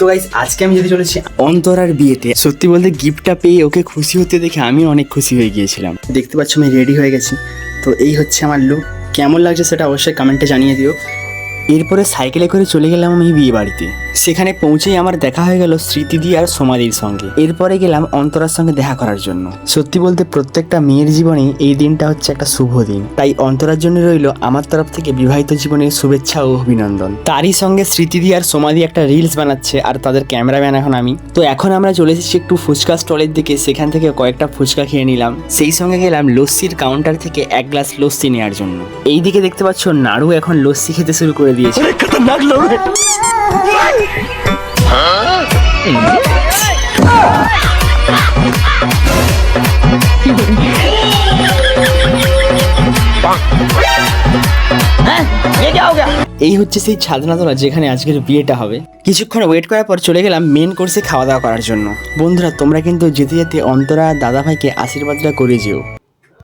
তো গাইস আজকে আমি যেতে চলেছি অন্তরার বিয়েতে। সত্যি বলতে গিফটটা পেয়ে ওকে খুশি হতে দেখে আমি অনেক খুশি হয়ে গিয়েছিলাম। দেখতে পাচ্ছ আমি রেডি হয়ে গেছি। তো এই হচ্ছে আমার লুক। কেমন লাগছে সেটা অবশ্যই কমেন্টে জানিয়ে দিও। এরপরে সাইকেলে করে চলে গেলাম আমি বিয়ে বাড়িতে। সেখানে পৌঁছেই আমার দেখা হয়ে গেল স্মৃতিদি আর সোমাদির সঙ্গে। এরপরে গেলাম অন্তরার সঙ্গে দেখা করার জন্য। সত্যি বলতে প্রত্যেকটা মেয়ের জীবনে এই দিনটা হচ্ছে একটা শুভ দিন, তাই অন্তরার জন্য রইল আমার তরফ থেকে বিবাহিত জীবনের শুভেচ্ছা ও অভিনন্দন। তারই সঙ্গে স্মৃতিদি আর সোমাদি একটা রিলস বানাচ্ছে আর তাদের ক্যামেরাম্যান এখন আমি। তো এখন আমরা চলে এসেছি একটু ফুচকা স্টলের দিকে, সেখান থেকে কয়েকটা ফুচকা খেয়ে নিলাম। সেই সঙ্গে গেলাম লস্যির কাউন্টার থেকে এক গ্লাস লস্যি নেওয়ার জন্য। এইদিকে দেখতে পাচ্ছ নাড়ু এখন লস্যি খেতে শুরু করে দিয়েছে। এই হচ্ছে সেই ছাদনাতলা যেখানে আজকের বিয়েটা হবে। কিছুক্ষণ ওয়েট করার পর চলে গেলাম মেন কোর্সে খাওয়া দাওয়া করার জন্য। বন্ধুরা তোমরা কিন্তু যেতে যেতে অন্তরা দাদা ভাইকে আশীর্বাদটা করে যেও।